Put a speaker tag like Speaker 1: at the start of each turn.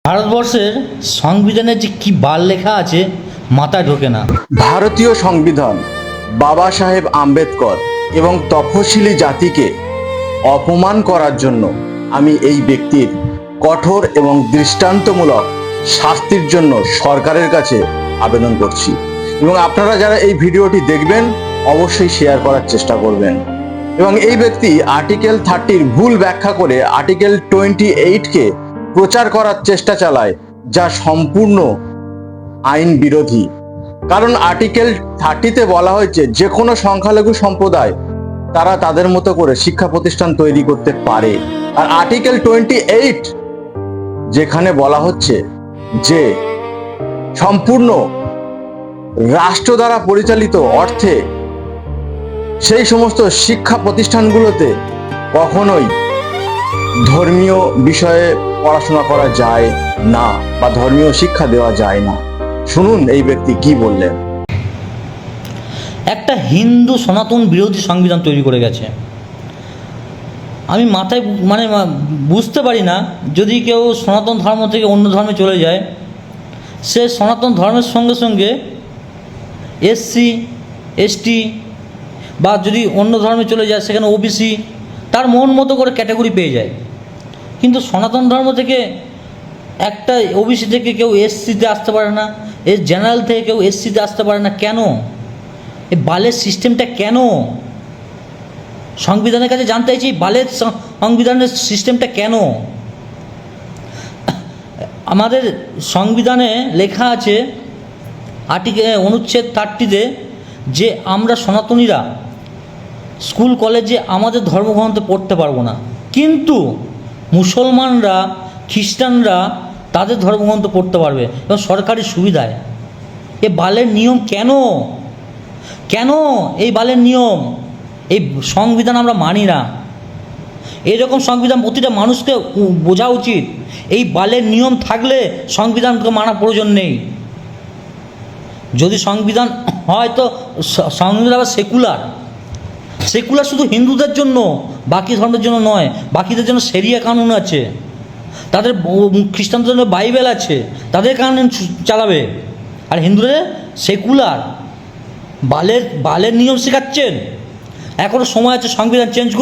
Speaker 1: ভারতবর্ষের সংবিধানে যে কি বাল লেখা আছে মাথায় ঢোকে না।
Speaker 2: ভারতীয় সংবিধান বাবা সাহেব আম্বেদকর এবং তফসিলি জাতিকে অপমান করার জন্য আমি এই ব্যক্তির কঠোর এবং দৃষ্টান্তমূলক শাস্তির জন্য সরকারের কাছে আবেদন করছি এবং আপনারা যারা এই ভিডিওটি দেখবেন অবশ্যই শেয়ার করার চেষ্টা করবেন। এবং এই ব্যক্তি আর্টিকেল 30-র ভুল ব্যাখ্যা করে আর্টিকেল 28-কে প্রচার করার চেষ্টা চালায়, যা সম্পূর্ণ আইন বিরোধী। কারণ আর্টিকেল 30-তে বলা হয়েছে যে কোনো সংখ্যালঘু সম্প্রদায় তারা তাদের মতো করে শিক্ষা প্রতিষ্ঠান তৈরি করতে পারে। আর আর্টিকেল 28 যেখানে বলা হচ্ছে যে সম্পূর্ণ রাষ্ট্র দ্বারা পরিচালিত অর্থে সেই সমস্ত শিক্ষা প্রতিষ্ঠানগুলোতে কখনোই ধর্মীয় বিষয়ে পড়াশোনা করা যায় না বা ধর্মীয় শিক্ষা দেওয়া যায় না। শুনুন এই ব্যক্তি কি বললেন।
Speaker 1: একটা হিন্দু সনাতন বিরোধী সংবিধান তৈরি করে গেছে। আমি মাথায় বুঝতে পারি না, যদি কেউ সনাতন ধর্ম থেকে অন্য ধর্মে চলে যায়, সে সনাতন ধর্মের সঙ্গে সঙ্গে SC ST বা যদি অন্য ধর্মে চলে যায় সেখানে OBC তার মন মতো করে ক্যাটাগরি পেয়ে যায়। কিন্তু সনাতন ধর্ম থেকে একটা OBC থেকে কেউ SCতে আসতে পারে না, জেনারেল থেকে কেউ SCতে আসতে পারে না। কেন এই বালের সিস্টেমটা? কেন সংবিধানের কাছে জানতে চাইছি বালের সংবিধানের সিস্টেমটা কেন? আমাদের সংবিধানে লেখা আছে অনুচ্ছেদ 30-তে যে আমরা সনাতনীরা স্কুল কলেজে আমাদের ধর্মগ্রন্থে পড়তে পারবো না, কিন্তু মুসলমানরা খ্রিস্টানরা তাদের ধর্মগ্রন্থ পড়তে পারবে এবং সরকারি সুবিধায়। এ বালের নিয়ম কেন? কেন এই বালের নিয়ম? এই সংবিধান আমরা মানি না। এরকম সংবিধান প্রতিটা মানুষকে বোঝা উচিত। এই বালের নিয়ম থাকলে সংবিধানকে মানার প্রয়োজন নেই। যদি সংবিধান হয় তো সংবিধান আবার সেকুলার শুধু হিন্দুদের জন্য, বাকি ধর্মের জন্য নয়। বাকিদের জন্য শরিয়া কানুন আছে, তাদের খ্রিস্টানদের জন্য বাইবেল আছে, তাদের কানুন চালাবে। আর হিন্দুদের সেকুলার। বালের নিয়ম শেখাচ্ছেন। এখনও সময় আছে, সংবিধান চেঞ্জ করুন।